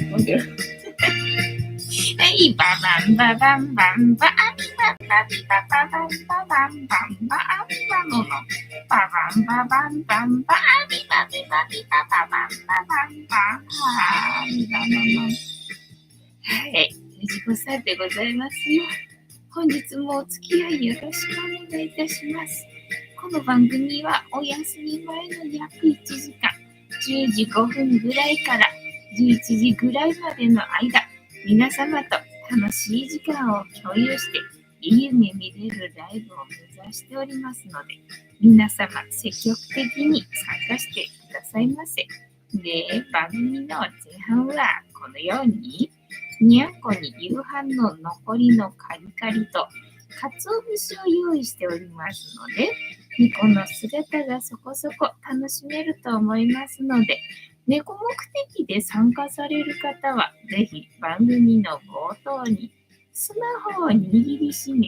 飲んでる。はい、ババンババンバンバンバババババンババンバンバンバのババンババンバンバビバビバビバババンババンバンバのはい、藤子さんでございますよ。本日もお付き合いよろしくお願いいたします。この番組はお休み前の約1時間、10時5分ぐらいから11時ぐらいまでの間、皆様と楽しい時間を共有して、いい夢見れるライブを目指しておりますので、皆様積極的に参加してくださいませ。で、番組の前半はこのように、にゃんこに夕飯の残りのカリカリと、鰹節を用意しておりますので、猫の姿がそこそこ楽しめると思いますので、猫目的で参加される方は、ぜひ番組の冒頭にスマホを握りしめ、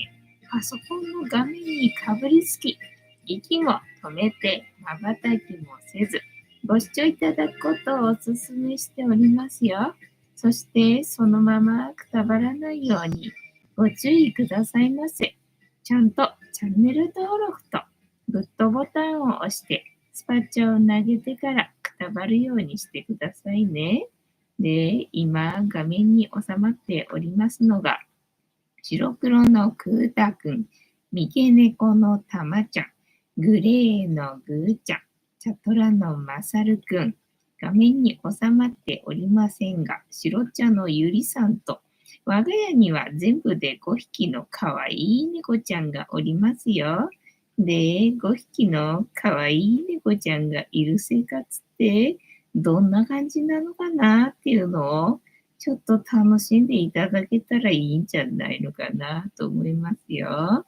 パソコンの画面にかぶりつき、息も止めて瞬きもせず、ご視聴いただくことをお勧めしておりますよ。そしてそのままくたばらないようにご注意くださいませ。ちゃんとチャンネル登録とグッドボタンを押してスパチャを投げてからくたばるようにしてくださいね。で、今画面に収まっておりますのが白黒のクータくん、三毛猫のたまちゃん、グレーのグーちゃん、チャトラのまさるくん、画面に収まっておりませんが、白茶のゆりさんと、我が家には全部で5匹のかわいい猫ちゃんがおりますよ。で、5匹のかわいい猫ちゃんがいる生活ってどんな感じなのかなっていうのをちょっと楽しんでいただけたらいいんじゃないのかなと思いますよ。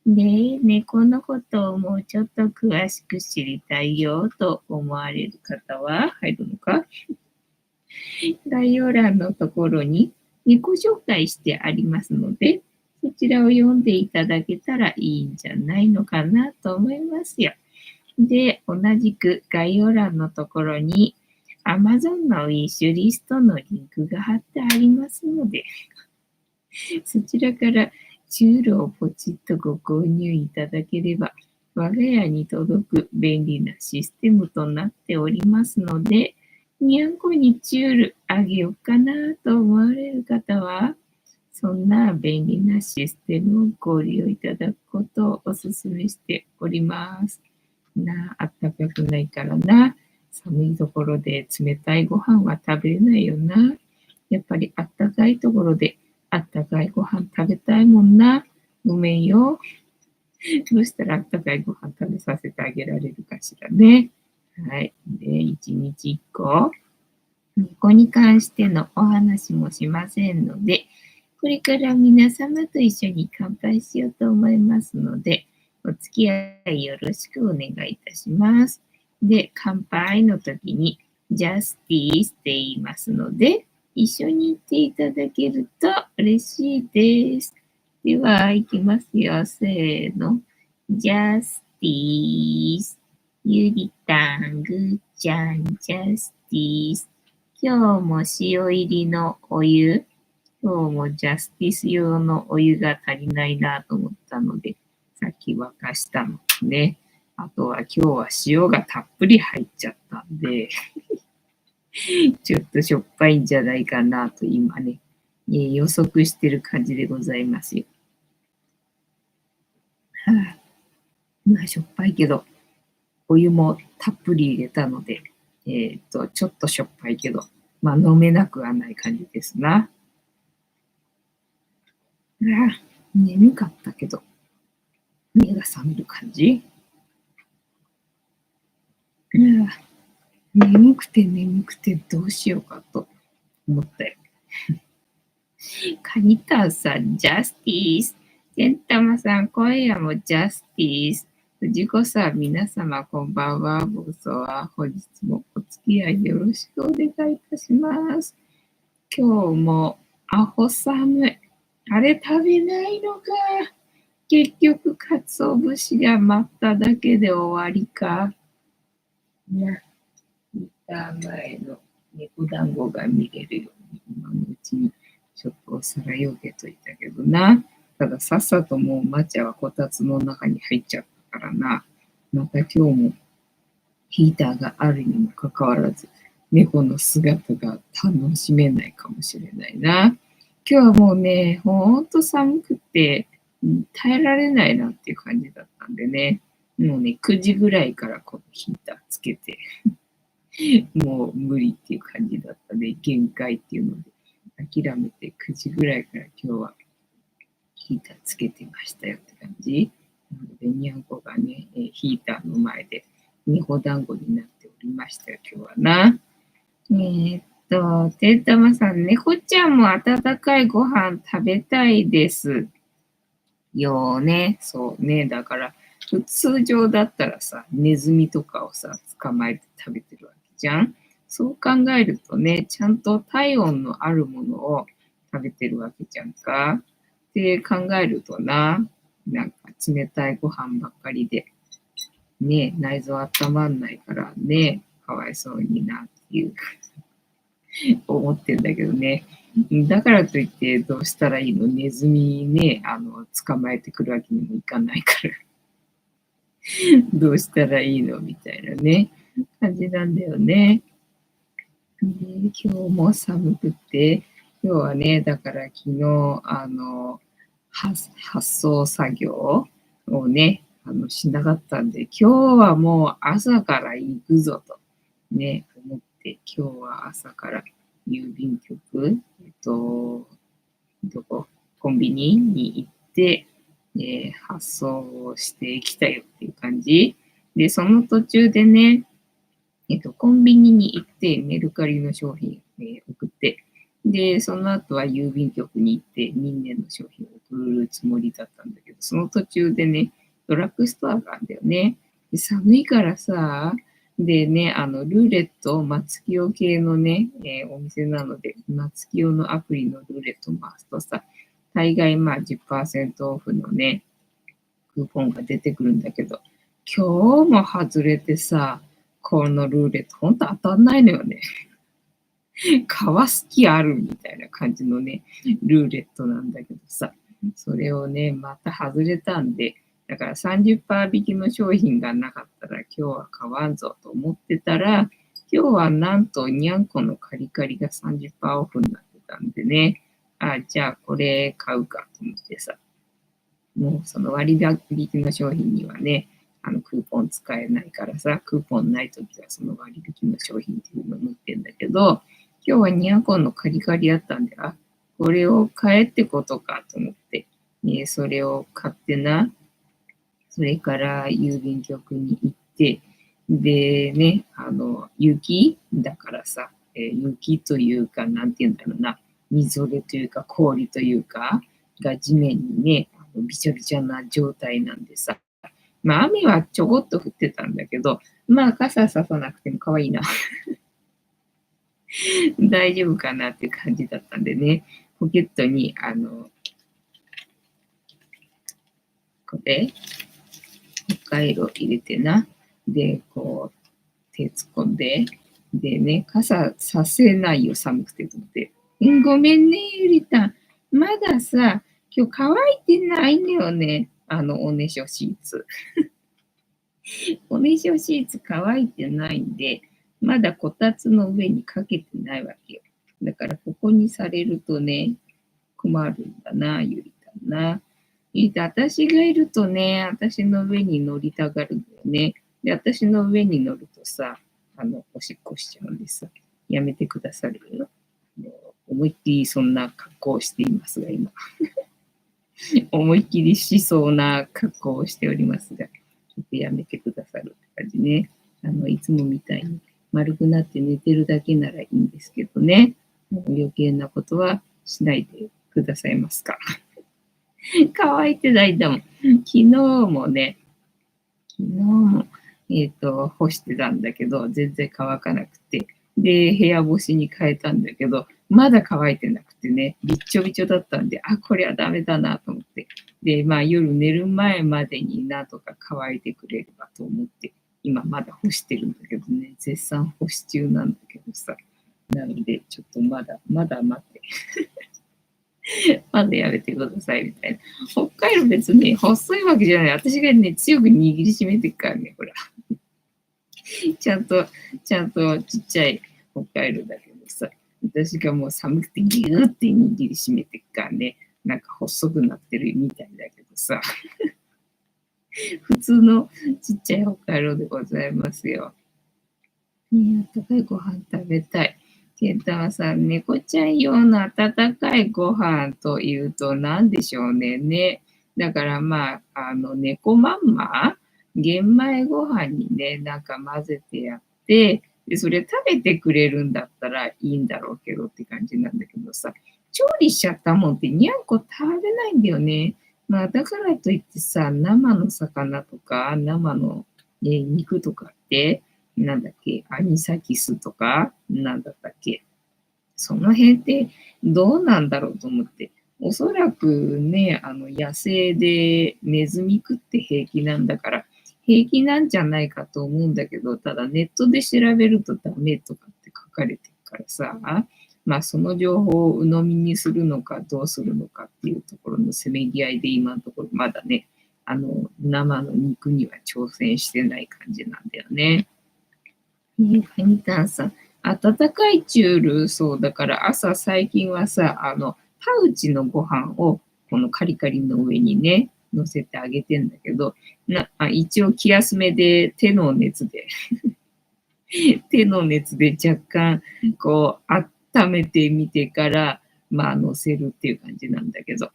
で、猫のことをもうちょっと詳しく知りたいよと思われる方は入るのか概要欄のところに猫紹介してありますので、そちらを読んでいただけたらいいんじゃないのかなと思いますよ。で、同じく概要欄のところに Amazon のウィッシュリストのリンクが貼ってありますので、そちらからチュールをポチッとご購入いただければ、我が家に届く便利なシステムとなっておりますので、にゃんこにチュールあげようかなと思われる方は、そんな便利なシステムをご利用いただくことをお勧めしております。あったかくないからな。寒いところで冷たいご飯は食べれないよな。やっぱりあったかいところであったかいご飯食べたいもんな。ごめんよ。どうしたらあったかいご飯食べさせてあげられるかしらね。はい。で、1日1個。猫に関してのお話もしませんので、これから皆様と一緒に乾杯しようと思いますので、お付き合いよろしくお願いいたします。で、乾杯の時に、ジャスティースって言いますので、一緒に言っていただけると嬉しいです。では、いきますよ。せーの。ジャスティース。ゆりたん、ぐーちゃん、ジャスティース。今日も塩入りのお湯。今日もジャスティス用のお湯が足りないなと思ったので、さっき沸かしたのね。あとは今日は塩がたっぷり入っちゃったんで、ちょっとしょっぱいんじゃないかなと今ね、予測してる感じでございますよ。はあ、まあしょっぱいけど、お湯もたっぷり入れたので、ちょっとしょっぱいけど、まあ飲めなくはない感じですな。眠かったけど、目が覚める感じ。眠くてどうしようかと思ったよ。カニタンさん、ジャスティース。ケンタマさん、今夜もジャスティース。藤子さん、皆様こんばんは。暴走は本日もお付き合いよろしくお願いいたします。今日もアホ寒い。あれ食べないのか。結局、鰹節が待っただけで終わりか。見た前の猫団子が見れるように今のうちにちょっとお皿よけといたけどな。たださっさともう抹茶はこたつの中に入っちゃったからな。また今日もヒーターがあるにもかかわらず、猫の姿が楽しめないかもしれないな。今日はもうね、ほんと寒くて、耐えられないなっていう感じだったんでね、もうね、9時ぐらいからこのヒーターつけて、もう無理っていう感じだったね。限界っていうので、諦めて9時ぐらいから今日はヒーターつけてましたよって感じ。なので、にゃんこがね、ヒーターの前で猫団子になっておりましたよ、今日はな。てんたまさん、猫ちゃんも温かいご飯食べたいですよね。そうね。だから、通常だったらさ、ネズミとかをさ、捕まえて食べてるわけじゃん。そう考えるとね、ちゃんと体温のあるものを食べてるわけじゃんか。って考えるとな、なんか冷たいご飯ばっかりで、ね、内臓温まんないからね、かわいそうになっていう思ってんだけどね。だからといってどうしたらいいの？ネズミね、捕まえてくるわけにもいかないからどうしたらいいのみたいなね、感じなんだよね。で、今日も寒くて、今日はね、だから昨日、発送作業をね、しなかったんで、今日はもう朝から行くぞとね、思って、今日は朝から郵便局、どこコンビニに行って、発送をしてきたよっていう感じ。で、その途中でね、コンビニに行ってメルカリの商品、送って、で、その後は郵便局に行って民年の商品を送るつもりだったんだけど、その途中でね、ドラッグストアがあるんだよね。で寒いからさ、でね、ルーレット、松清系のね、お店なので、松清のアプリのルーレットを回すとさ、大概まあ10%オフのね、クーポンが出てくるんだけど、今日も外れてさ、このルーレットほんと当たんないのよね。かわす気あるみたいな感じのね、ルーレットなんだけどさ、それをね、また外れたんで、だから30%引きの商品がなかったら今日は買わんぞと思ってたら、今日はなんとにゃんこのカリカリが30%オフになってたんでね、じゃあこれ買うかと思ってさ、もうその割引の商品にはね、クーポン使えないからさ、クーポンないときはその割引の商品っていうのを持ってんだけど、今日はニャコンのカリカリだったんで、これを買えってことかと思って、それを買ってな、それから郵便局に行って、でね、雪だからさ、雪というか、なんて言うんだろうな、みぞれというか、氷というか、が地面にね、びちゃびちゃな状態なんでさ、まあ雨はちょこっと降ってたんだけど、まあ傘ささなくても可愛いな。大丈夫かなっていう感じだったんでね、ポケットに、これ、北海道入れてな。で、こう、手突っ込んで、でね、傘させないよ、寒くてと思って。ごめんね、ゆりたん。まださ、今日乾いてないんだよね。おねしょシーツ。おねしょシーツ乾いてないんで、まだこたつの上にかけてないわけよ。だからここにされるとね、困るんだな、ゆりたんな。ゆりたん、私がいるとね、私の上に乗りたがるんだよね。で、私の上に乗るとさ、おしっこしちゃうんです。やめてくださるよ。思いっきりそんな格好をしていますが、今。思いっきりしそうな格好をしておりますが、ちょっとやめてくださるって感じね。いつもみたいに丸くなって寝てるだけならいいんですけどね。余計なことはしないでくださいますか。乾いてないんだもん。昨日もね、干してたんだけど、全然乾かなくて。で、部屋干しに変えたんだけど、まだ乾いてなくてね、びっちょびちょだったんで、これはダメだなと思って。で、まあ夜寝る前までになんとか乾いてくれればと思って、今まだ干してるんだけどね、絶賛干し中なんだけどさ。なので、ちょっとまだ待って。まだやめてくださいみたいな。北海道別に細いわけじゃない。私がね、強く握りしめてるからね、ほら。ちゃんと、ちゃんとちっちゃい北海道だけどさ、私がもう寒くてギューって握りしめてるからね、なんか細くなってるみたいだけどさ、普通のちっちゃい北海道でございますよ。あったかいご飯食べたい。ケンタマさん、猫ちゃん用の温かいご飯というと何でしょうね。だからまあ、猫まんま玄米ご飯にね、なんか混ぜてやって、で、それ食べてくれるんだったらいいんだろうけどって感じなんだけどさ、調理しちゃったもんってにゃんこ食べないんだよね。まあ、だからといってさ、生の魚とか、生の、肉とかって、なんだっけ、アニサキスとか、なんだったっけ、その辺ってどうなんだろうと思って、おそらくね、野生でネズミ食って平気なんだから、平気なんじゃないかと思うんだけど、ただネットで調べるとダメとかって書かれてるからさ、まあその情報を鵜呑みにするのかどうするのかっていうところのせめぎ合いで今のところまだね、生の肉には挑戦してない感じなんだよね。カニタンさん、温かいチュール、そうだから朝最近はさ、パウチのご飯をこのカリカリの上にね、乗せてあげてんだけど、一応気休めで手の熱で手の熱で若干こう温めてみてから、まあ乗せるっていう感じなんだけど、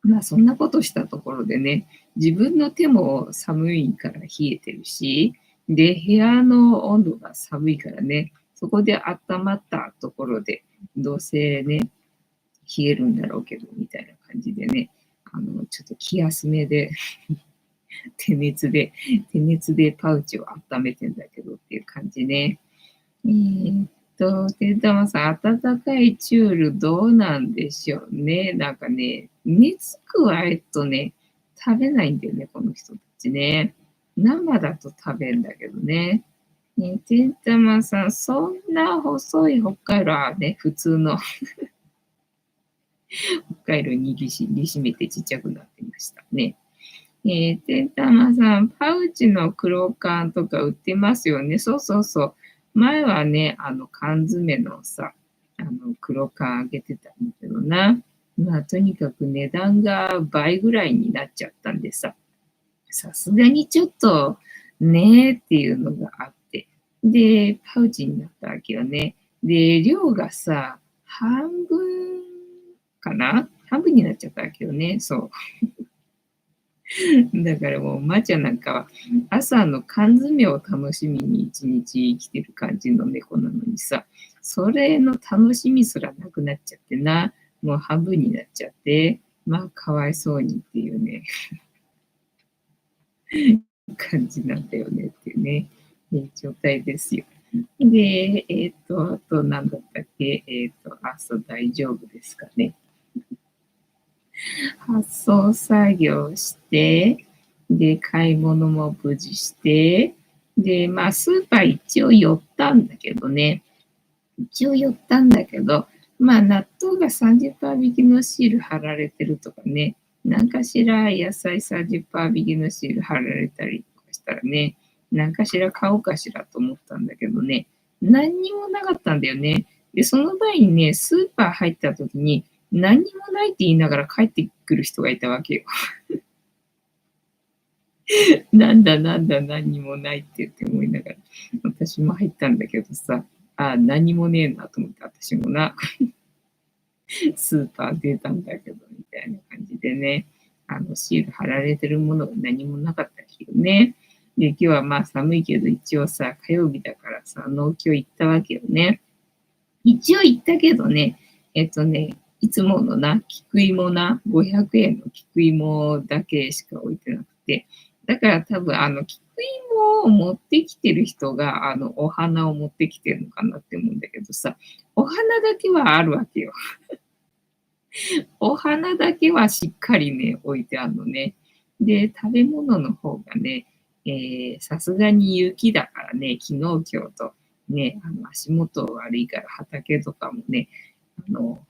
まあそんなことしたところでね、自分の手も寒いから冷えてるし、で、部屋の温度が寒いからね、そこで温まったところで、どうせね、冷えるんだろうけど、みたいな感じでね、ちょっと気休めで手熱で、手熱でパウチを温めてんだけどっていう感じね。てんたまさん、温かいチュールどうなんでしょうね。なんかね、熱加えるとね、食べないんだよね、この人たちね。生だと食べんだけどね。てんたまさん、そんな細い北海道はね、普通の北海道に握りしめてちっちゃくなってましたね。てんたまさん、パウチの黒缶とか売ってますよね。そうそうそう。前はね、缶詰のさ、黒缶あげてたんだけどな。まあ、とにかく値段が倍ぐらいになっちゃったんでさ、さすがにちょっとねっていうのがあって。で、パウチになったわけよね。で、量がさ、半分かな半分になっちゃったわけよね。そう。だからもう、まちゃんなんかは、朝の缶詰を楽しみに一日生きてる感じの猫なのにさ、それの楽しみすらなくなっちゃってな、もう半分になっちゃって、まあ、かわいそうにっていうね、感じなんだよねっていうね、状態ですよ。で、あと何だったっけそう、大丈夫ですかね。発送作業して、で、買い物も無事して、で、まあ、スーパー一応寄ったんだけどね、一応寄ったんだけど、まあ、納豆が30%引きのシール貼られてるとかね、何かしら野菜30%引きのシール貼られたりとかしたらね、何かしら買おうかしらと思ったんだけどね、何にもなかったんだよね。で、その前にね、スーパー入った時に、何にもないって言いながら帰ってくる人がいたわけよ。なんだ、何にもないって言って思いながら、私も入ったんだけどさ、何もねえなと思って、私もな、スーパー出たんだけど、みたいな感じでね、シール貼られてるものが何もなかった日よね。で、今日はまあ寒いけど、一応さ、火曜日だからさ、農協行ったわけよね。一応行ったけどね、いつものな、菊芋な、500円の菊芋だけしか置いてなくて、だから多分菊芋を持ってきてる人が、お花を持ってきてるのかなって思うんだけどさ、お花だけはあるわけよ。お花だけはしっかりね、置いてあるのね。で、食べ物の方がね、さすがに雪だからね、昨日、今日と、ね、足元悪いから畑とかもね、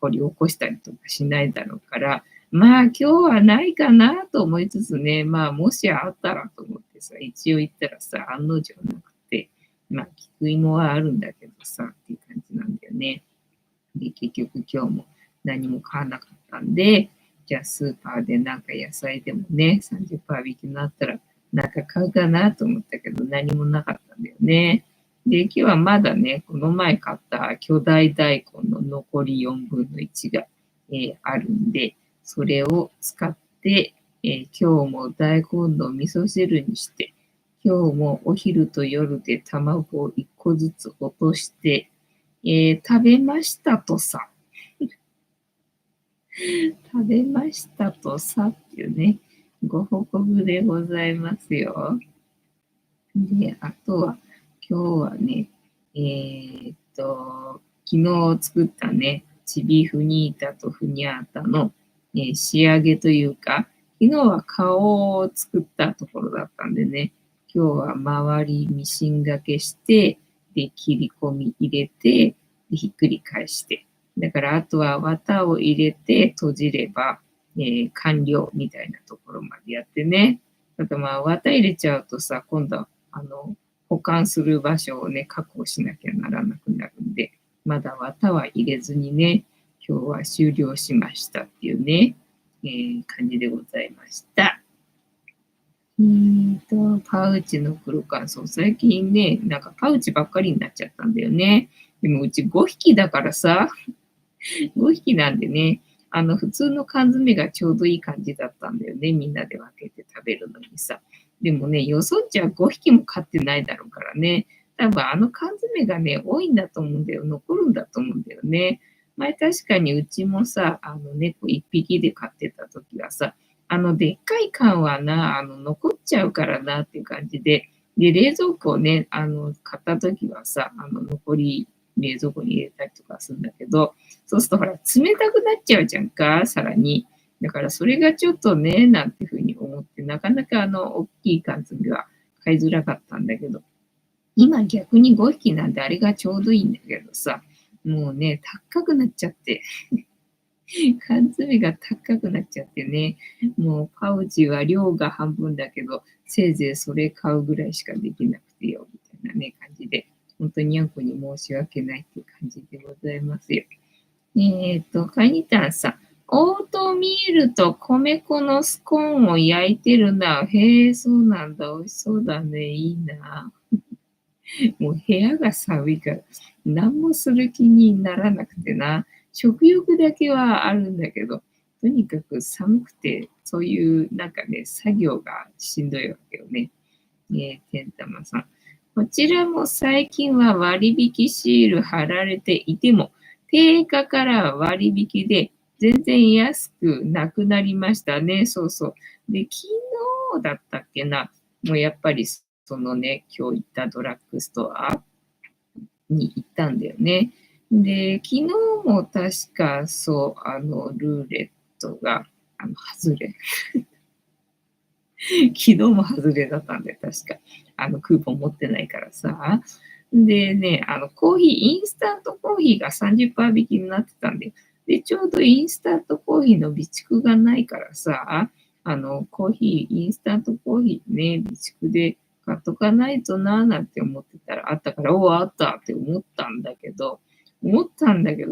掘り起こしたりとかしないだろうから、まあ今日はないかなと思いつつね、まあもしあったらと思ってさ、一応行ったらさ、案の定なくて、まあ菊芋はあるんだけどさ、っていう感じなんだよね。で、結局今日も何も買わなかったんで、じゃあスーパーでなんか野菜でもね、30%引きになったらなんか買うかなと思ったけど何もなかったんだよね。で、今日はまだね、この前買った巨大大根の残り4分の1が、あるんで、それを使って、今日も大根の味噌汁にして、今日もお昼と夜で卵を1個ずつ落として、食べましたとさ、食べましたとさっていうね、ご報告でございますよ。で、あとは、今日はね、昨日作ったね、チビフニータとフニャータの、仕上げというか、昨日は顔を作ったところだったんでね、今日は周りミシン掛けして、で、切り込み入れて、でひっくり返して、だからあとは綿を入れて閉じれば、完了みたいなところまでやってね。あとまあ綿入れちゃうとさ、今度は保管する場所をね、確保しなきゃならなくなるんで、まだ綿は入れずにね、今日は終了しましたっていうね、感じでございました。パウチの黒乾燥。最近ね、なんかパウチばっかりになっちゃったんだよね。でもうち5匹だからさ、5匹なんでね、普通の缶詰がちょうどいい感じだったんだよね。みんなで分けて食べるのにさ。でもね、よそっちは5匹も飼ってないだろうからね。多分缶詰がね、多いんだと思うんだよ。残るんだと思うんだよね。前確かにうちもさ、猫1匹で飼ってた時はさ、でっかい缶はな、残っちゃうからなっていう感じで、で、冷蔵庫をね、買った時はさ、残り冷蔵庫に入れたりとかするんだけど、そうするとほら、冷たくなっちゃうじゃんか、さらに。だからそれがちょっとね、なんていうふうに思って、なかなか大きい缶詰は買いづらかったんだけど、今逆に5匹なんであれがちょうどいいんだけどさ、もうね、高くなっちゃって、缶詰が高くなっちゃってね、もうパウチは量が半分だけど、せいぜいそれ買うぐらいしかできなくてよ、みたいなね、感じで、本当ににゃんこに申し訳ないっていう感じでございますよ。カニタンさん。オートミールと米粉のスコーンを焼いてるな。へえ、そうなんだ。美味しそうだね。いいな。もう部屋が寒いから、何もする気にならなくてな。食欲だけはあるんだけど、とにかく寒くて、そういうなんかね、作業がしんどいわけよね。てんたまさん。こちらも最近は割引シール貼られていても、定価から割引で全然安くなくなりましたね。そうそう。で、昨日だったっけな。もうやっぱりそのね、今日行ったドラッグストアに行ったんだよね。で、昨日も確かそう、ルーレットが、外れ。昨日も外れだったんで、確か。クーポン持ってないからさ。でね、コーヒー、インスタントコーヒーが30%引きになってたんで、で、ちょうどインスタントコーヒーの備蓄がないからさ、コーヒー、インスタントコーヒーね、備蓄で買っとかないとな、なんて思ってたらあったから、おお、あったって思ったんだけど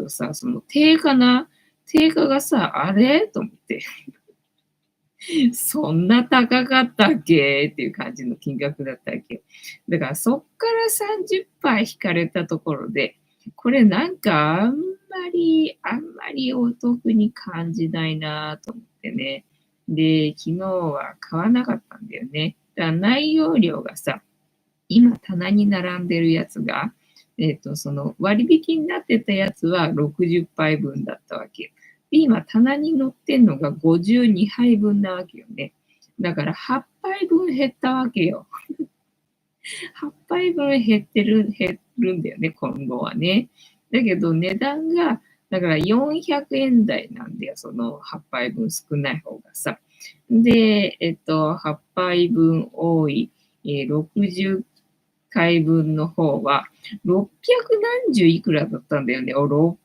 さ、その定価がさ、あれと思って。そんな高かったっけっていう感じの金額だったっけ。だからそっから30%引かれたところで、これなんかあんまりお得に感じないなと思ってね。で、昨日は買わなかったんだよね。だから内容量がさ、今棚に並んでるやつが、その割引になってたやつは60杯分だったわけよ。で、今棚に載ってんのが52杯分なわけよね。だから8杯分減ったわけよ。8杯分減るんだよね、今後はね。だけど値段が、だから400円台なんだよ、その8杯分少ない方がさ。で、8杯分多い、60回分の方は、600何十いくらだったんだよね。600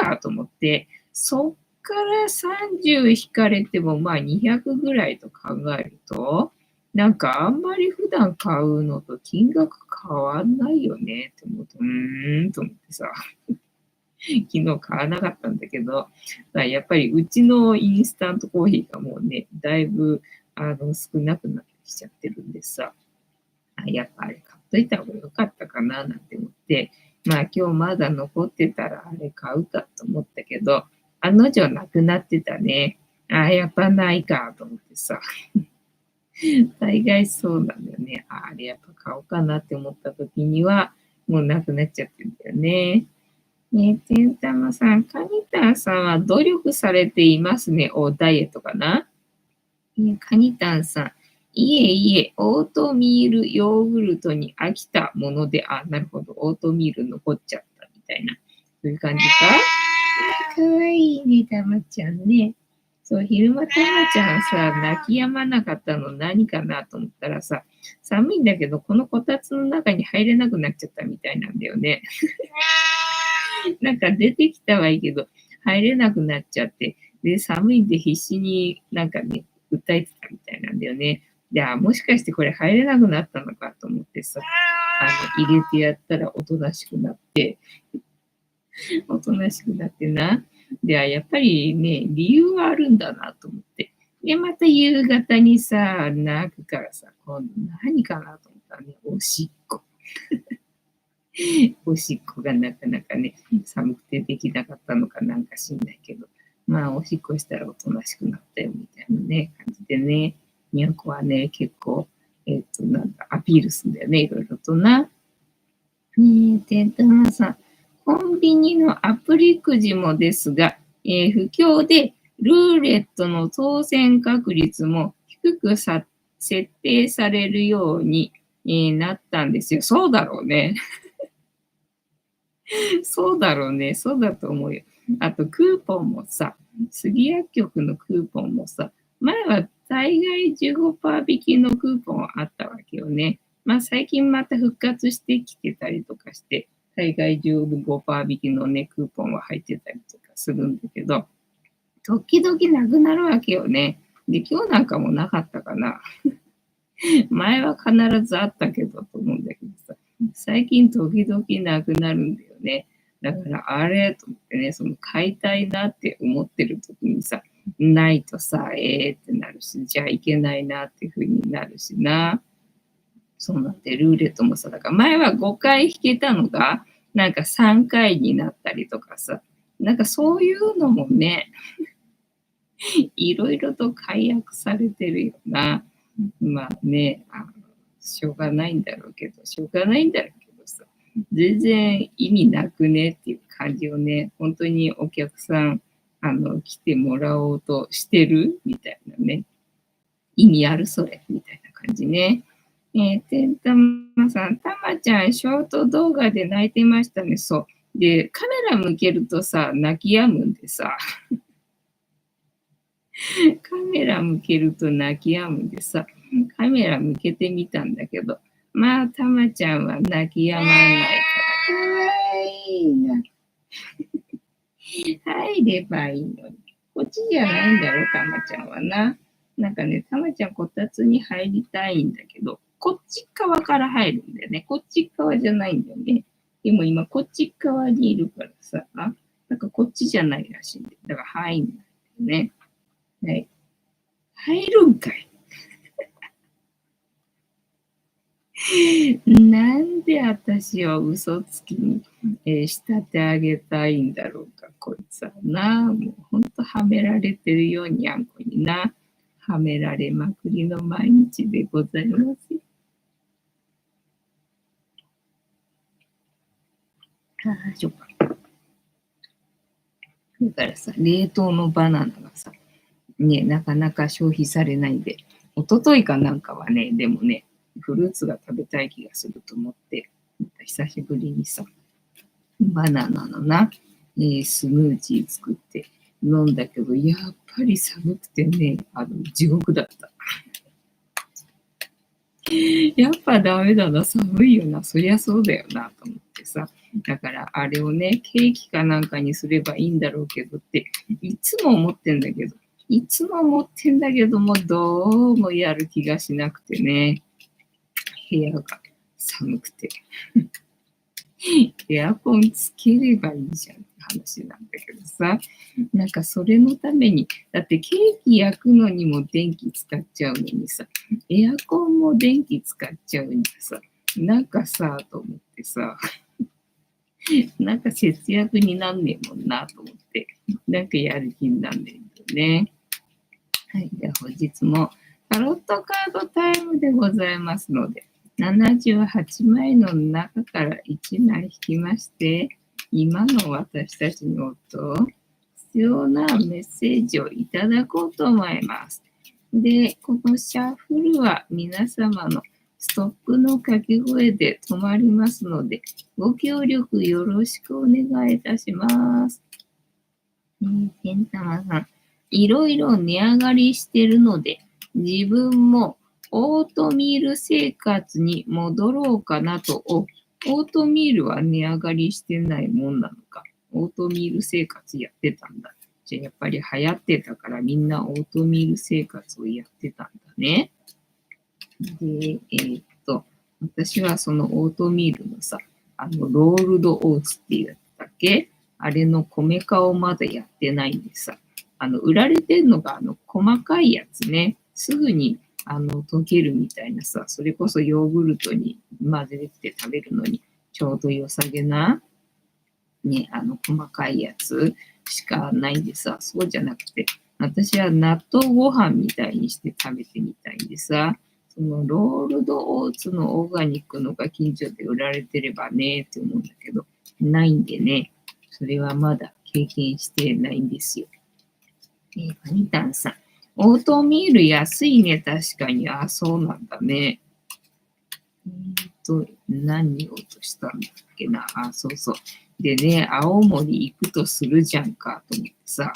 かと思って、そっから30引かれても、まあ200ぐらいと考えると、なんかあんまり普段買うのと金額変わんないよねって思うと、と思ってさ、昨日買わなかったんだけど、やっぱりうちのインスタントコーヒーがもうね、だいぶ少なくなってきちゃってるんでさ、やっぱあれ買っといた方が良かったかななんて思って、まあ今日まだ残ってたらあれ買うかと思ったけど、案の定なくなってたね。やっぱないかと思ってさ。大概そうなんだよね。あれやっぱ買おうかなって思った時には、もうなくなっちゃってるんだよね。ねえ、てんたまさん、カニタンさんは努力されていますね。ダイエットかな。カニタンさん、いえいえ、オートミールヨーグルトに飽きたもので、なるほど、オートミール残っちゃったみたいな、そういう感じか。かわいいね、たまちゃんね。そう、昼間たまちゃんさ、泣き止まなかったの何かなと思ったらさ、寒いんだけど、このこたつの中に入れなくなっちゃったみたいなんだよね。なんか出てきたはいいけど、入れなくなっちゃって、で、寒いんで必死になんかね、訴えてたみたいなんだよね。もしかしてこれ入れなくなったのかと思ってさ、入れてやったらおとなしくなって、おとなしくなってな。やっぱりね、理由はあるんだなと思って。で、また夕方にさ、泣くからさ、今度何かなと思ったらね、おしっこ。おしっこがなかなかね、寒くてできなかったのかなんか知んないけど、まあ、おしっこしたらおとなしくなったよみたいなね、感じでね、にゃんこはね、結構、なんかアピールするんだよね、いろいろとな。てんたまさん、コンビニのアプリくじもですが、不況でルーレットの当選確率も低く設定されるように、なったんですよ。そうだろうね。そうだろうね。そうだと思うよ。あと、クーポンもさ、杉薬局のクーポンもさ、前は大概15%引きのクーポンあったわけよね。まあ、最近また復活してきてたりとかして、大概15%引きのね、クーポンは入ってたりとかするんだけど、時々なくなるわけよね。で、今日なんかもなかったかな。前は必ずあったけどと思うんだけどさ、最近時々なくなるんだよね。だからあれと思ってね、その買いたいなって思ってる時にさ、ないとさ、ってなるし、じゃあいけないなっていう風になるしな。そうなんで、ルーレットもさ、だから前は5回弾けたのが、なんか3回になったりとかさ、なんかそういうのもね、いろいろと解約されてるよな。まあね、しょうがないんだろうけど、しょうがないんだろうけどさ、全然意味なくねっていう感じをね、本当にお客さん、来てもらおうとしてるみたいなね、意味あるそれみたいな感じね。てんたまさん、たまちゃん、ショート動画で泣いてましたね。そう。で、カメラ向けるとさ、泣き止むんでさ、カメラ向けると泣き止むんでさ、カメラ向けてみたんだけど、まあ、たまちゃんは泣き止まないから、かわいいな。入ればいいのに。こっちじゃないんだろ、たまちゃんはな。なんかね、たまちゃんこたつに入りたいんだけど、こっち側から入るんだよね。こっち側じゃないんだよね。でも今こっち側にいるからさ、なんかこっちじゃないらしいんだよ。だから入んないんだよね。はい。入るんかい。なんで私を嘘つきに、仕立て上げたいんだろうか、こいつはな。もうほんとはめられてるようにあんこにな。はめられまくりの毎日でございます。しょっか。だからさ、冷凍のバナナがさ、ね、なかなか消費されないんで、一昨日かなんかはね、でもね、フルーツが食べたい気がすると思って、また久しぶりにさ、バナナのな、スムージー作って飲んだけど、やっぱり寒くてね、地獄だった。やっぱダメだな、寒いよな、そりゃそうだよな、と思ってさ。だからあれをね、ケーキかなんかにすればいいんだろうけどって、いつも思ってんだけど、いつも思ってんだけども、どうもやる気がしなくてね、部屋が寒くて。エアコンつければいいじゃんって話なんだけどさ、なんかそれのために、だってケーキ焼くのにも電気使っちゃうのにさ、エアコンも電気使っちゃうんでさ、なんかさ、と思ってさ、なんか節約になんねえもんなと思って、なんかやる気になんねえんだよね。はい、では本日もタロットカードタイムでございますので、78枚の中から1枚引きまして、今の私たちの必要なメッセージをいただこうと思います。で、このシャッフルは皆様のストップの掛け声で止まりますので、ご協力よろしくお願いいたします。ペンタマさん、いろいろ値上がりしてるので、自分もオートミール生活に戻ろうかなと。オートミールは値上がりしてないもんなのか。オートミール生活やってたんだ。じゃあやっぱり流行ってたからみんなオートミール生活をやってたんだね。で、私はそのオートミールのさ、ロールドオーツっていうやつだっけ、あれの米化をまだやってないんでさ、売られてんのが、細かいやつね、すぐに、溶けるみたいなさ、それこそヨーグルトに混ぜて食べるのにちょうど良さげな、ね、細かいやつしかないんでさ、そうじゃなくて、私は納豆ご飯みたいにして食べてみたいんでさ、そのロールドオーツのオーガニックのが近所で売られてればねって思うんだけど、ないんでね、それはまだ経験してないんですよ。パニタンさん、オートミール安いね、確かに。あ、そうなんだね。何を落としたんだっけな。あ、そうそう。でね、青森行くとするじゃんか、と思ってさ。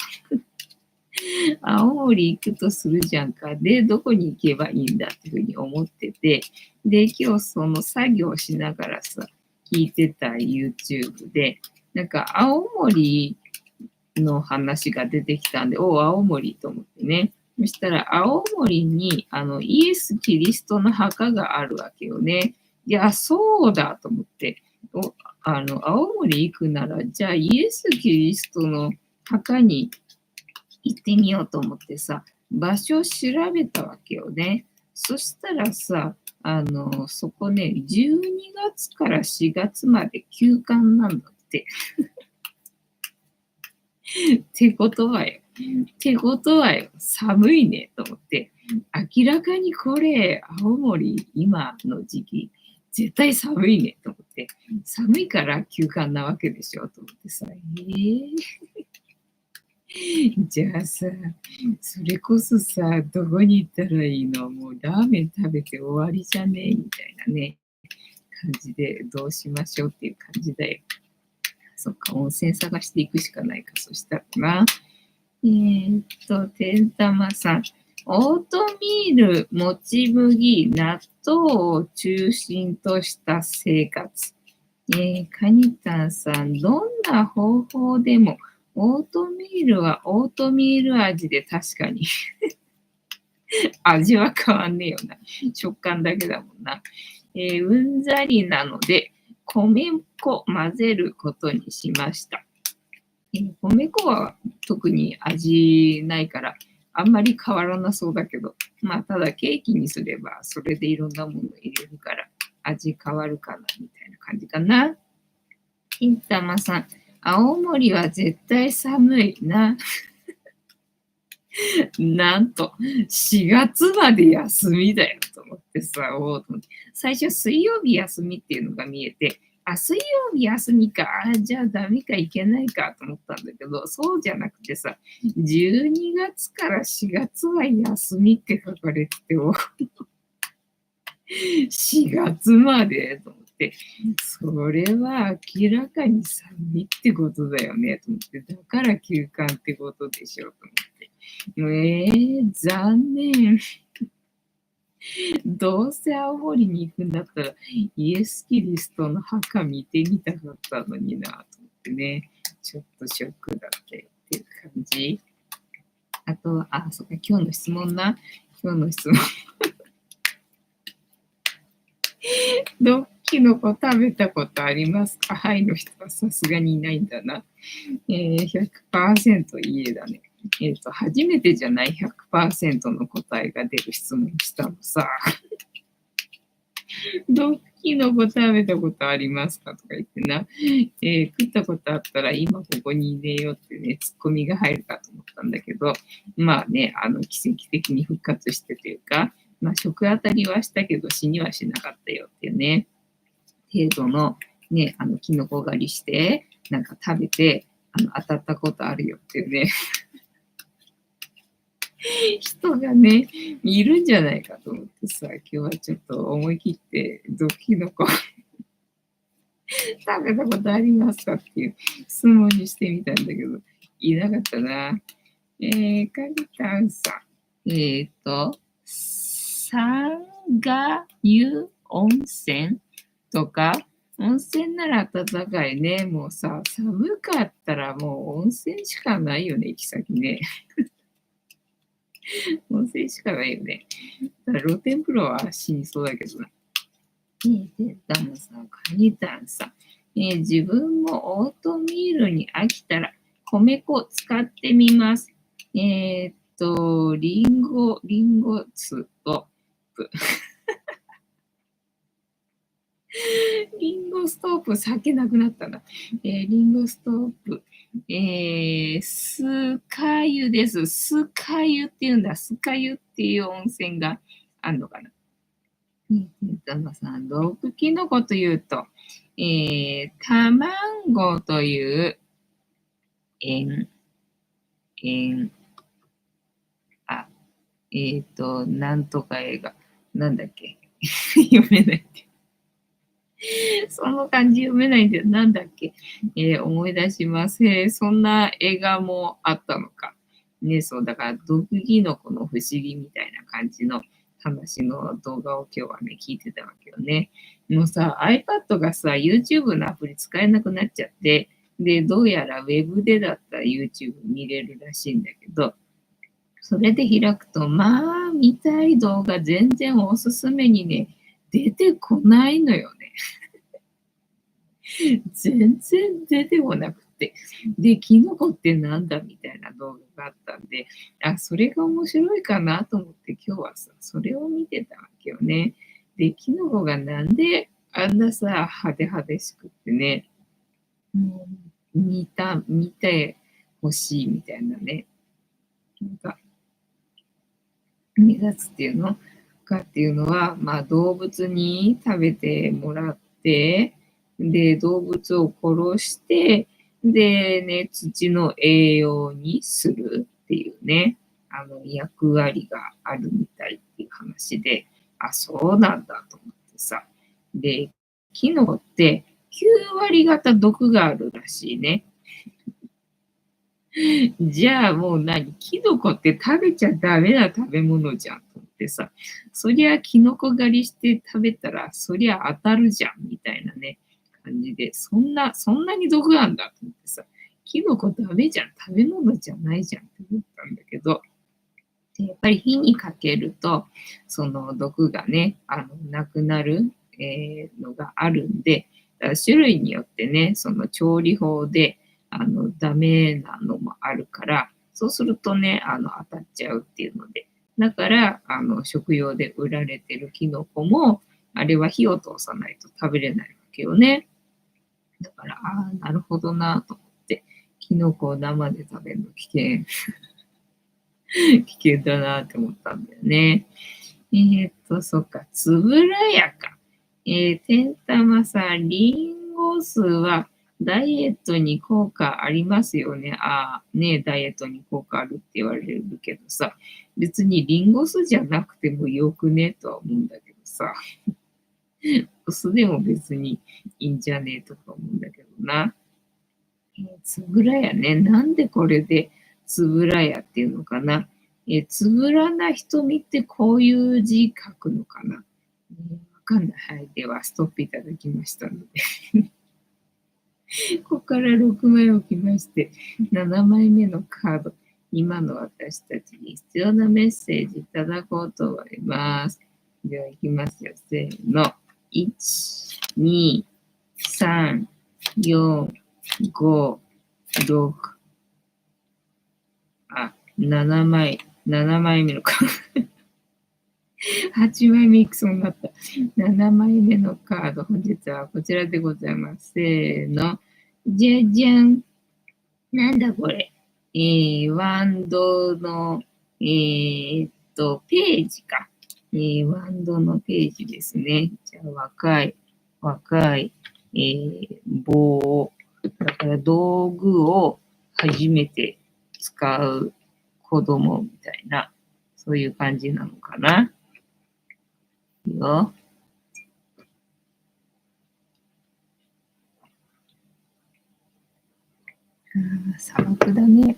青森行くとするじゃんか。で、どこに行けばいいんだっていうふうに思ってて。で、今日その作業しながらさ、聞いてた YouTube で、なんか青森の話が出てきたんで、お、青森と思ってね。そしたら、青森に、イエス・キリストの墓があるわけよね。いや、そうだと思って、青森行くなら、じゃあ、イエス・キリストの墓に行ってみようと思ってさ、場所を調べたわけよね。そしたらさ、そこね、12月から4月まで休館なんだって。ってことはよ。ってことはよ。寒いね、と思って。明らかにこれ、青森、今の時期、絶対寒いね、と思って。寒いから休館なわけでしょ、と思ってさ。じゃあさ、それこそさ、どこに行ったらいいの、もうラーメン食べて終わりじゃねえみたいなね、感じで、どうしましょうっていう感じだよ。そっか、温泉探していくしかないか、そしたらな。てんたまさん。オートミール、もち麦、納豆を中心とした生活。カニタンさん、どんな方法でも、オートミールはオートミール味で確かに味は変わんねえよな。食感だけだもんな。うんざりなので、米粉混ぜることにしました。米粉は特に味ないから、あんまり変わらなそうだけど、まあ、ただケーキにすれば、それでいろんなもの入れるから、味変わるかな、みたいな感じかな。金玉さん、青森は絶対寒いな。なんと、4月まで休みだよと思ってさ、最初水曜日休みっていうのが見えて、あ、水曜日休みか、じゃあダメか、いけないかと思ったんだけど、そうじゃなくてさ、12月から4月は休みって書かれてて、4月までと思って、それは明らかに寒いってことだよねと思って、だから休館ってことでしょと思って。残念。どうせ青森に行くんだったら、イエス・キリストの墓見てみたかったのになと思ってね、ちょっとショックだったよっていう感じ。あとは、そっか、今日の質問な。今日の質問。キノコ食べたことありますか？はいの人はさすがにいないんだな。100% いいえだね。初めてじゃない 100% の答えが出る質問したのさ。キノコ食べたことありますかとか言ってな、食ったことあったら今ここにいねえよってね、ツッコミが入るかと思ったんだけど、まあね、奇跡的に復活してというか、まあ食当たりはしたけど死にはしなかったよっていうね、程度のね、キノコ狩りして、なんか食べて、当たったことあるよっていうね、人がね、いるんじゃないかと思ってさ、今日はちょっと思い切って、キノコ食べたことありますかっていう質問にしてみたんだけど、いなかったな。かりたんさん。サンガユ温泉とか、温泉なら暖かいね。もうさ、寒かったらもう温泉しかないよね、行き先ね。温泉しかないよね。だから露天風呂は死にそうだけどな。ダムさん、カニタンさん。自分もオートミールに飽きたら米粉使ってみます。リンゴストップ。リンゴストープ、酒なくなったな。リンゴストープ。スカユです。スカユって言うんだ。スカユっていう温泉があるのかな。ダマさん、毒キノコというと、卵という、あ、なんとか映画。なんだっけ読めないって。その漢字読めないんだよ。なんだっけ、思い出します。そんな映画もあったのか。ね、そう、だから、毒キノコの不思議みたいな感じの話の動画を今日はね、聞いてたわけよね。もうさ、iPad がさ、YouTube のアプリ使えなくなっちゃって、で、どうやら Web でだったら YouTube 見れるらしいんだけど、それで開くと、まあ、見たい動画全然おすすめにね、出てこないのよね。全然出てこなくて。で、キノコってなんだみたいな動画があったんで、それが面白いかなと思って今日はさ、それを見てたわけよね。で、キノコがなんであんなさ、派手派手しくってね、もう見てほしいみたいなね。なんか、目立つっていうのかっていうのは、まあ動物に食べてもらって、で、動物を殺して、でね、土の栄養にするっていうね、役割があるみたいっていう話で、そうなんだと思ってさ。で、キノコって9割方毒があるらしいね。じゃあもうキノコって食べちゃダメな食べ物じゃんと思ってさ、そりゃキノコ狩りして食べたら、そりゃ当たるじゃんみたいなね、感じで、そんなに毒なんだと思ってさ、キノコダメじゃん、食べ物じゃないじゃんって思ったんだけど、でやっぱり火にかけると、その毒がね、なくなる、のがあるんで、だから種類によってね、その調理法で、ダメなのもあるから、そうするとね、当たっちゃうっていうので、だから、食用で売られてるキノコも、あれは火を通さないと食べれないわけよね。だから、なるほどなと思って、キノコを生で食べるの危険。危険だなって思ったんだよね。そっか、つぶらやか。てんたまさん、リンゴ酢はダイエットに効果ありますよね。ねダイエットに効果あるって言われるけどさ、別にリンゴ酢じゃなくてもよくねとは思うんだけどさ、お酢でも別にいいんじゃねえとか思うんだけどな。つぶらやね。なんでこれでつぶらやっていうのかな。つぶらな瞳ってこういう字書くのかな、わかんない。はい。では、ストップいただきましたので。ここから6枚置きまして、7枚目のカード。今の私たちに必要なメッセージいただこうと思います。では、いきますよ。せーの。1、2、3、4、5、6、7枚目のカード。8枚目いくそうになった。7枚目のカード。本日はこちらでございます。せーの。じゃじゃん。なんだこれ。ワンドの、ページか。ワンドのページですね。じゃあ、若い、棒。だから道具を初めて使う子供みたいな、そういう感じなのかな。いいよ。砂漠だね。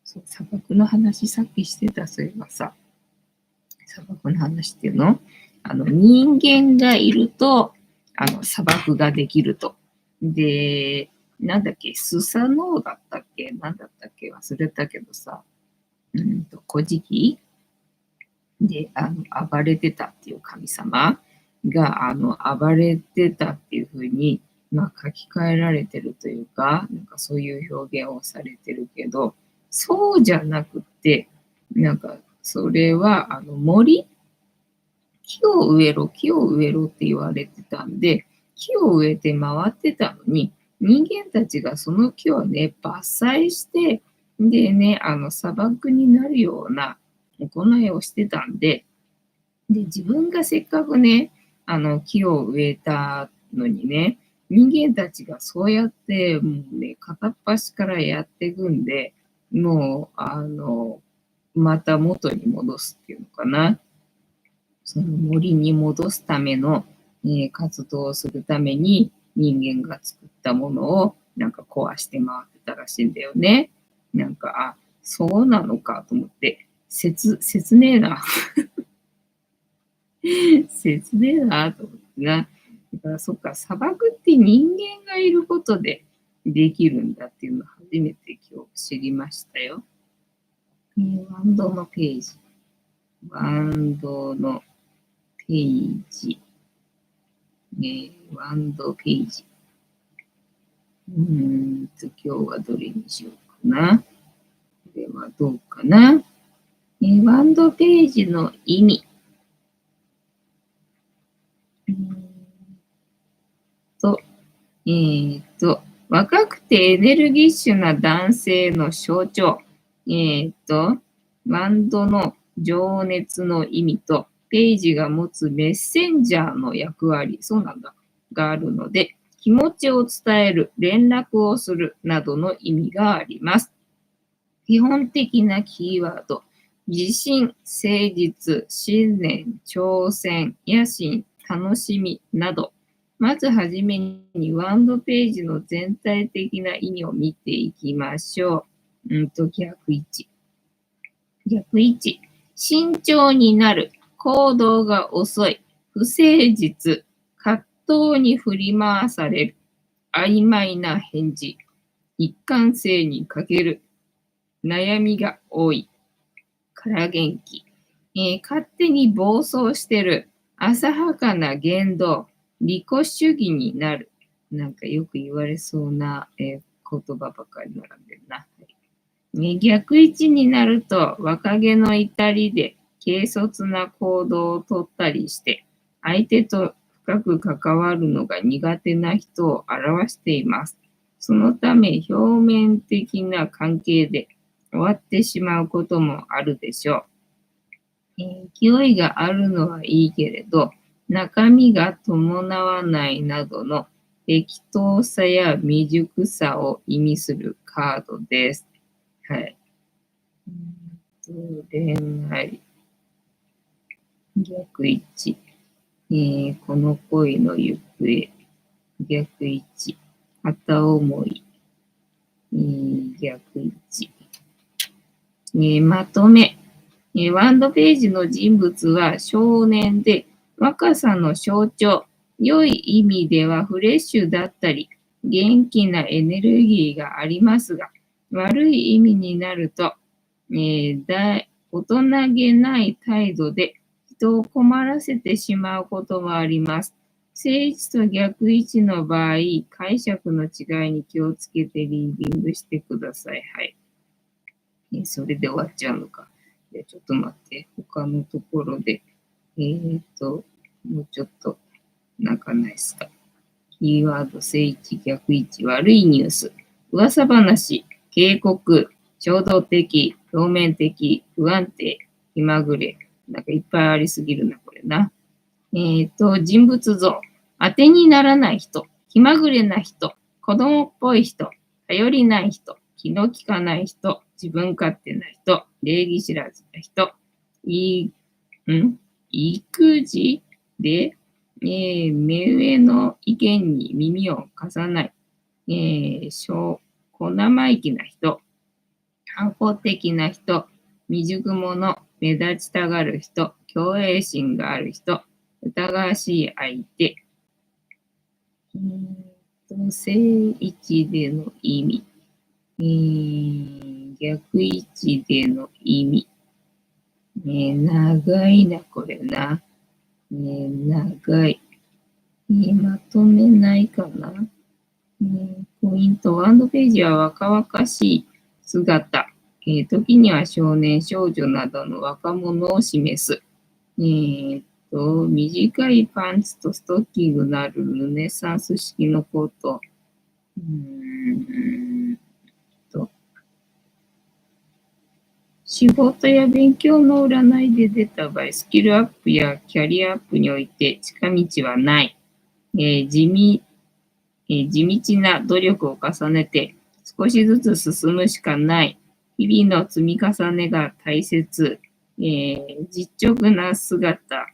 そう、砂漠の話さっきしてた、そういえばさ。砂漠の話っていうの人間がいると、砂漠ができると。で、なんだっけ、スサノオだったっけなんだったっけ忘れたけどさ、古事記で、暴れてたっていう神様が、暴れてたっていうふうに、まあ、書き換えられてるというか、なんかそういう表現をされてるけど、そうじゃなくって、なんか、それは、木を植えろって言われてたんで、木を植えて回ってたのに、人間たちがその木をね、伐採して、でね、砂漠になるような行いをしてたんで、自分がせっかくね、木を植えたのにね、人間たちがそうやって、もうね、片っ端からやっていくんで、もう、また元に戻すっていうのかな。その森に戻すための、活動をするために人間が作ったものをなんか壊して回ってたらしいんだよね。なんか、あ、そうなのかと思って、切ねえな。切ねえなと思ってな。だからそっか、砂漠って人間がいることでできるんだっていうのを初めて今日知りましたよ。ワンドのページ。ワンドのページ。ワンドページ。今日はどれにしようかな。これはどうかな。ワンドページの意味。と、若くてエネルギッシュな男性の象徴。ワンドの情熱の意味と、ページが持つメッセンジャーの役割、そうなんだ、があるので、気持ちを伝える、連絡をするなどの意味があります。基本的なキーワード、自信、誠実、信念、挑戦、野心、楽しみなど、まずはじめにワンドページの全体的な意味を見ていきましょう。逆位置。逆位置。慎重になる。行動が遅い。不誠実。葛藤に振り回される。曖昧な返事。一貫性に欠ける。悩みが多い。から元気。勝手に暴走してる。浅はかな言動。利己主義になる。なんかよく言われそうな、言葉ばかり並んでるな。逆位置になると若気の至りで軽率な行動をとったりして相手と深く関わるのが苦手な人を表しています。そのため表面的な関係で終わってしまうこともあるでしょう。勢いがあるのはいいけれど中身が伴わないなどの適当さや未熟さを意味するカードです。はい。恋愛、逆位置、この恋の行方、逆位置、片思い、逆位置、まとめ、ワンドページの人物は少年で、若さの象徴。良い意味ではフレッシュだったり、元気なエネルギーがありますが、悪い意味になると、大人げない態度で人を困らせてしまうこともあります。正位置と逆位置の場合、解釈の違いに気をつけてリーディングしてください。はい。それで終わっちゃうのか。ちょっと待って。他のところで、もうちょっと、なんかないですか。キーワード、正位置、逆位置、悪いニュース、噂話、警告、衝動的、表面的、不安定、気まぐれ。なんかいっぱいありすぎるな、これな。人物像、当てにならない人、気まぐれな人、子供っぽい人、頼りない人、気の利かない人、自分勝手な人、礼儀知らずな人、育児で、目上の意見に耳を貸さない、小生意気な人、反抗的な人、未熟者、目立ちたがる人、共栄心がある人、疑わしい相手、正位置での意味、逆位置での意味、長いな、これな。長い。まとめないかな。ポイント、ワンドページは若々しい姿。時には少年、少女などの若者を示す。短いパンツとストッキングのあるルネサンス式のコート。仕事や勉強の占いで出た場合、スキルアップやキャリアアップにおいて近道はない。地道な努力を重ねて少しずつ進むしかない。日々の積み重ねが大切。実直な姿。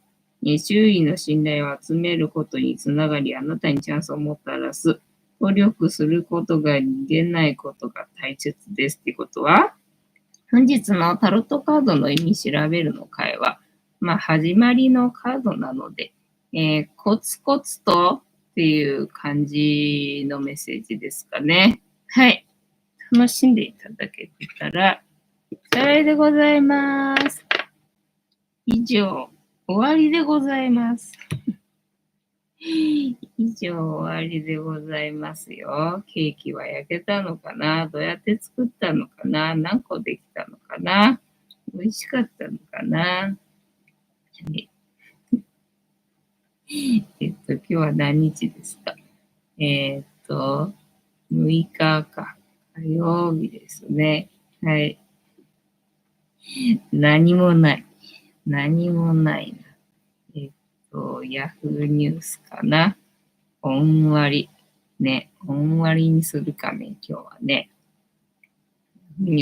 周囲の信頼を集めることにつながり、あなたにチャンスをもたらす。努力することが逃げないことが大切ですってことは、本日のタロットカードの意味調べるの会は、始まりのカードなので、コツコツとっていう感じのメッセージですかね。はい。楽しんでいただけたら幸いでございます。以上、終わりでございます。以上、終わりでございますよ。ケーキは焼けたのかな？どうやって作ったのかな？何個できたのかな？美味しかったのかな？今日は何日ですか？6日か。火曜日ですね。はい。何もない。何もないな。ヤフーニュースかな。本割。ね。本割にするかね、今日はね。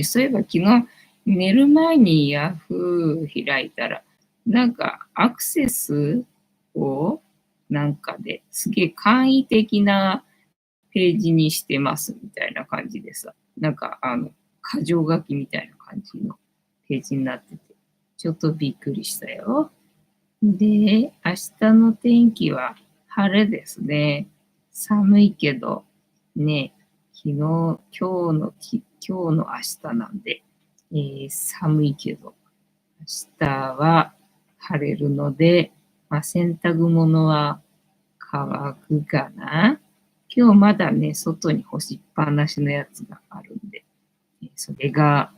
そういえば昨日寝る前にヤフー開いたら、なんかアクセスをなんかですげえ簡易的なページにしてますみたいな感じでさ、なんか箇条書きみたいな感じのページになってて、ちょっとびっくりしたよ。で、明日の天気は晴れですね。寒いけど、ね、今日の明日なんで、寒いけど、明日は晴れるので、洗濯物は乾くかな。今日まだね、外に干しっぱなしのやつがあるんで、それが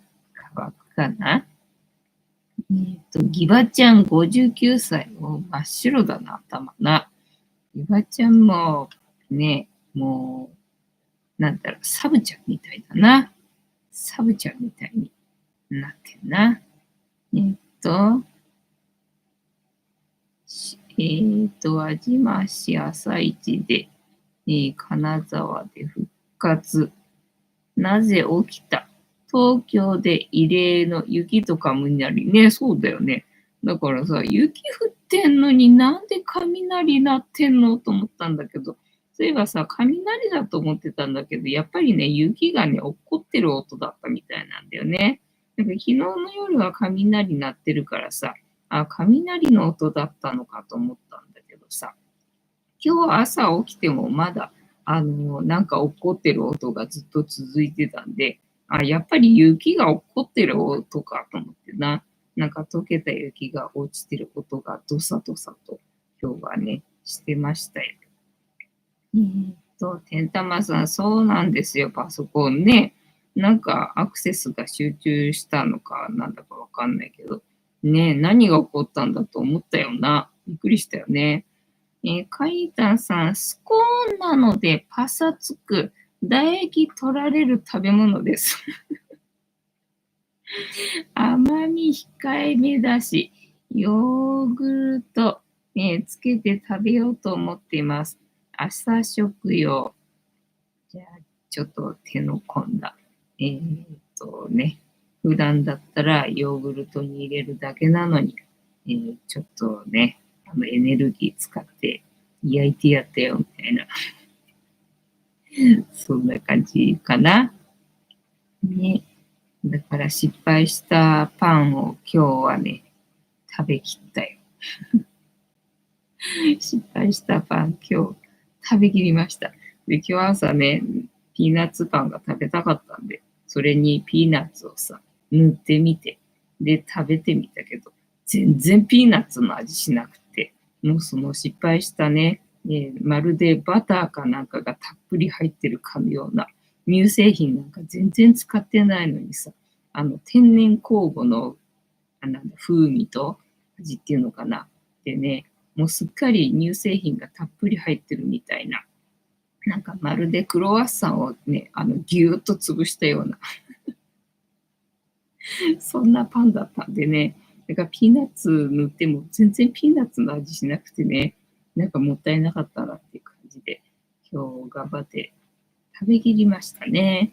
乾くかな。ギバちゃん59歳。真っ白だな、頭な。ギバちゃんも、ね、もう、サブちゃんみたいだな。サブちゃんみたいになってんな。輪島市朝市で、金沢で復活。なぜ起きた？東京で異例の雪と雷ね、そうだよね。だからさ、雪降ってんのになんで雷鳴ってんのと思ったんだけど、そういえばさ、雷だと思ってたんだけど、やっぱりね、雪がね、落っこってる音だったみたいなんだよね。なんか昨日の夜は雷鳴ってるからさ、あ、雷の音だったのかと思ったんだけどさ、今日朝起きてもまだ、なんか起こってる音がずっと続いてたんで、あ、やっぱり雪が起こってる音かと思ってな。なんか溶けた雪が落ちてる音がドサドサと今日はね、してましたよ。天玉さん、そうなんですよ、パソコンね。なんかアクセスが集中したのかなんだかわかんないけど、ね、何が起こったんだと思ったよな。びっくりしたよね。カイタンさん、スコーンなのでパサつく、唾液取られる食べ物です。甘み控えめだし、ヨーグルト、つけて食べようと思っています。朝食用。じゃあ、ちょっと手の込んだ。ね、普段だったらヨーグルトに入れるだけなのに、ちょっとね、エネルギー使って焼いてやったよ、みたいな。そんな感じかな。ね。だから失敗したパンを今日はね、食べきったよ。失敗したパン今日食べきりました。で、今日朝ね、ピーナッツパンが食べたかったんで、それにピーナッツをさ、塗ってみて、で、食べてみたけど、全然ピーナッツの味しなくて、もうその失敗したね、まるでバターかなんかがたっぷり入ってるかのような乳製品なんか全然使ってないのにさ、天然酵母のなんだ風味と味っていうのかな。でね、もうすっかり乳製品がたっぷり入ってるみたいな。なんかまるでクロワッサンをね、ぎゅーっと潰したような、そんなパンだったんでね、だからピーナッツ塗っても全然ピーナッツの味しなくてね、なんかもったいなかったなっていう感じで、今日頑張って食べきりましたね。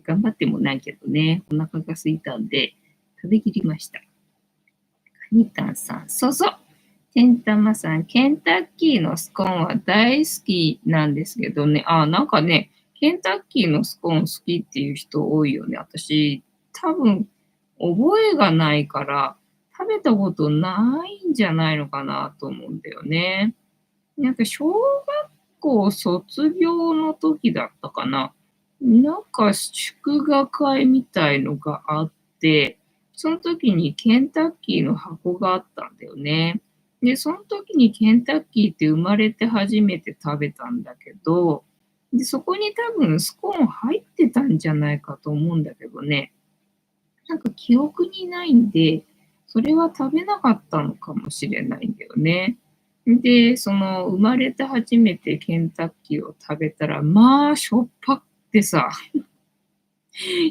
頑張ってもないけどね、お腹が空いたんで食べきりました。カニタンさん、そうそう。てんたまさん、ケンタッキーのスコーンは大好きなんですけどね。あ、なんかね、ケンタッキーのスコーン好きっていう人多いよね。私、多分、覚えがないから、食べたことないんじゃないのかなと思うんだよね。なんか、小学校卒業の時だったかな。なんか、祝賀会みたいのがあって、その時にケンタッキーの箱があったんだよね。で、その時にケンタッキーって生まれて初めて食べたんだけど、で、そこに多分スコーン入ってたんじゃないかと思うんだけどね。なんか記憶にないんで、それは食べなかったのかもしれないんだよね。で、その生まれて初めてケンタッキーを食べたら、まあ、しょっぱくてさ、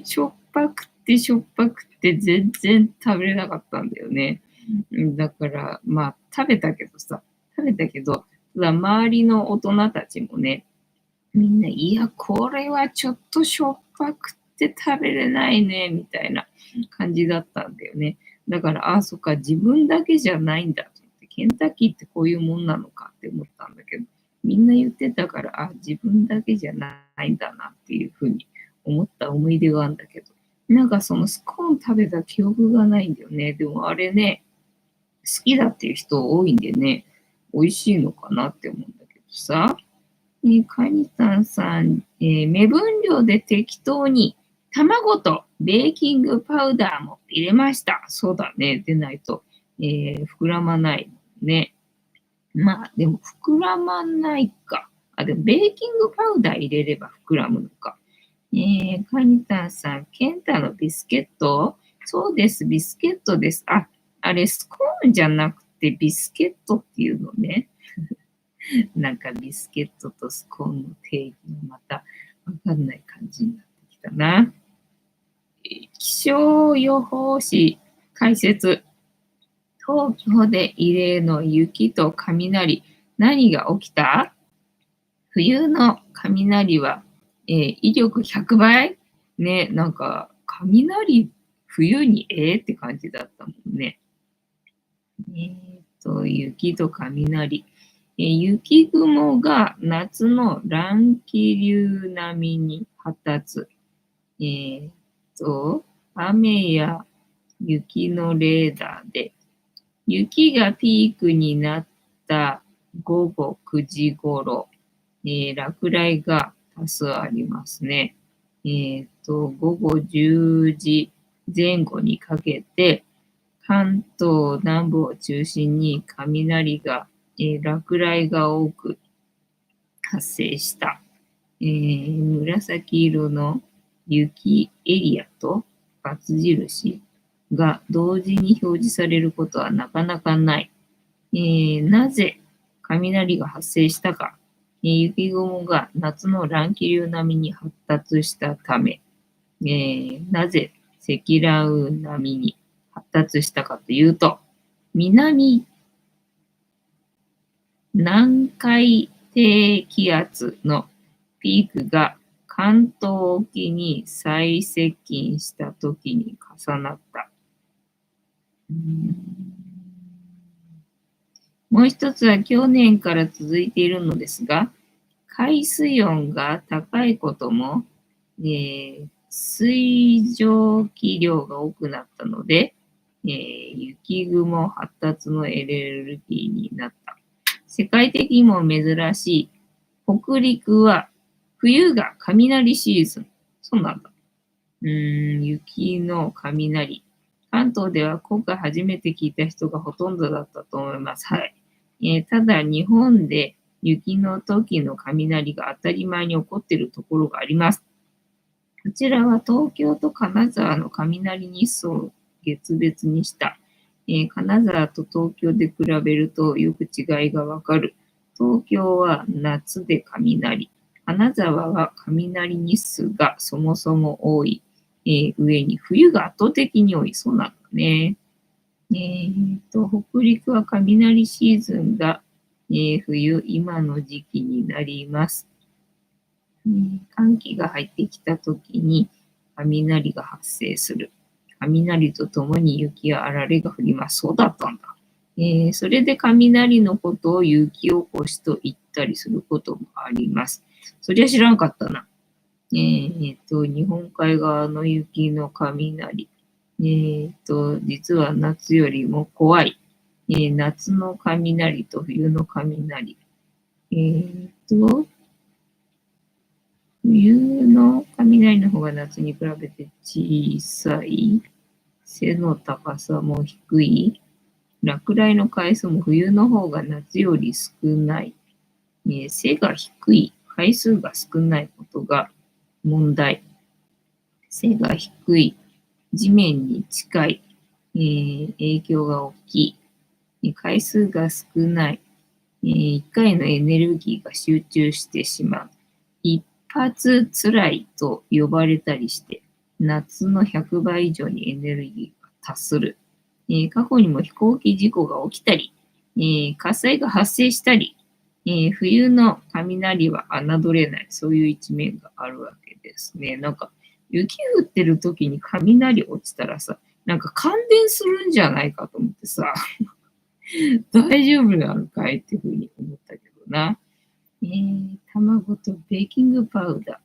しょっぱくてしょっぱくて全然食べれなかったんだよね。だから、まあ、食べたけど、ただ周りの大人たちもね、みんな、いや、これはちょっとしょっぱくて食べれないね、みたいな感じだったんだよね。だから、あ、そっか、自分だけじゃないんだと思って、ケンタッキーってこういうもんなのかって思ったんだけど、みんな言ってたから、あ、自分だけじゃないんだなっていうふうに思った思い出があるんだけど、なんかそのスコーン食べた記憶がないんだよね。でもあれね、好きだっていう人多いんでね、美味しいのかなって思うんだけどさ。カニタンさん、目分量で適当に卵とベーキングパウダーも入れました。そうだね。でないと、膨らまないね。まあ、でも膨らまないか。あ、でもベーキングパウダー入れれば膨らむのか。カニタンさん、ケンタのビスケットそうです、ビスケットです。あ、あれ、スコーンじゃなくてビスケットっていうのね。なんかビスケットとスコーンの定義もまたわかんない感じになってきたな。気象予報士解説。東京で異例の雪と雷。何が起きた冬の雷は、威力100倍ね、なんか、雷、冬にって感じだったもんね。雪と雷。雪雲が夏の乱気流並みに発達。えーっと、雨や雪のレーダーで、雪がピークになった午後9時頃、落雷が多数ありますね。午後10時前後にかけて、関東南部を中心に雷が、落雷が多く発生した。紫色の雪エリアと×印が同時に表示されることはなかなかない。なぜ雷が発生したか。雪雲が夏の乱気流並みに発達したため、なぜ積乱雲並みに発達したかというと、南海低気圧のピークが関東沖に最接近した時に重なった。もう一つは去年から続いているのですが、海水温が高いことも、水蒸気量が多くなったので、雪雲発達のエネルギーになった。世界的にも珍しい北陸は冬が雷シーズン。そうなんだ。雪の雷。関東では今回初めて聞いた人がほとんどだったと思います。はい。ただ日本で雪の時の雷が当たり前に起こっているところがあります。こちらは東京と金沢の雷日数を月別にした。金沢と東京で比べるとよく違いがわかる。東京は夏で雷。金沢は雷日数がそもそも多い。上に冬が圧倒的に多い。そうなんだね。北陸は雷シーズンが、冬、今の時期になります。寒気が入ってきたときに雷が発生する。雷とともに雪やあられが降ります。そうだったんだ。それで雷のことを雪起こしと言ったりすることもあります。そりゃ知らんかったな。日本海側の雪の雷。実は夏よりも怖い。夏の雷と冬の雷。冬の雷の方が夏に比べて小さい。背の高さも低い。落雷の回数も冬の方が夏より少ない。背が低い。回数が少ないことが問題。背が低い。地面に近い。影響が大きい。回数が少ない。1回のエネルギーが集中してしまう。一発つらいと呼ばれたりして、夏の100倍以上にエネルギーが達する。過去にも飛行機事故が起きたり、火災が発生したり、冬の雷は侮れない。そういう一面があるわけですね。なんか、雪降ってる時に雷落ちたらさ、なんか感電するんじゃないかと思ってさ、大丈夫なのかいっていうふうに思ったけどな。卵とベーキングパウダ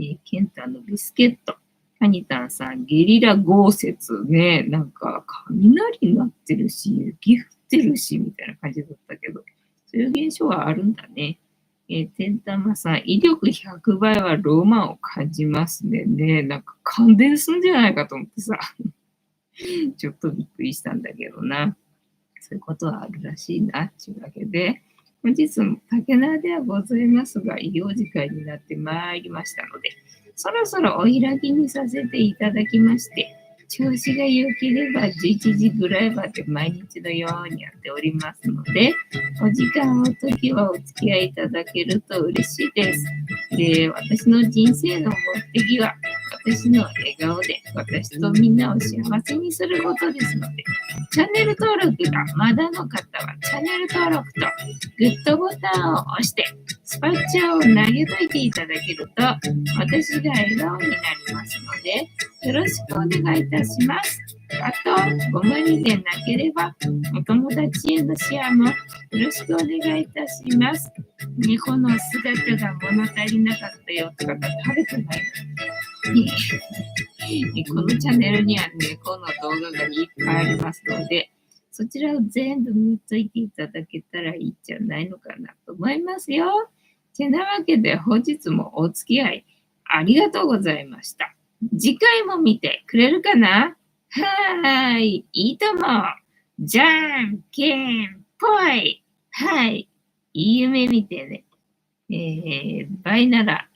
ー、ケンタのビスケット、タニタンさん、ゲリラ豪雪ね、なんか雷になってるし、雪降ってるし、みたいな感じだったけど、そういう現象はあるんだね。てんたまさん、威力100倍はロマンを感じますね。なんか感電すんじゃないかと思ってさ、ちょっとびっくりしたんだけどな。そういうことはあるらしいな、というわけで、本日も竹縄ではございますが、医療時間になってまいりましたので、そろそろお開きにさせていただきまして、調子が良ければ11時ぐらいまで毎日のようにやっておりますので、お時間お時はお付き合いいただけると嬉しいです。で、私の人生の目的は、私の笑顔で私とみんなを幸せにすることですので、チャンネル登録がまだの方はチャンネル登録とグッドボタンを押してスパッチャーを投げといていただけると私が笑顔になりますのでよろしくお願いいたします。あと、ご無理でなければお友達へのシェアもよろしくお願いいたします。猫の姿が物足りなかったよって方食べてないのにこのチャンネルには猫の動画がいっぱいありますので、そちらを全部見といていただけたらいいんじゃないのかなと思いますよ。てなわけで本日もお付き合いありがとうございました。次回も見てくれるかな？はーい、いいとも。じゃんけんぽい。はい、いい夢見てね。バイなら。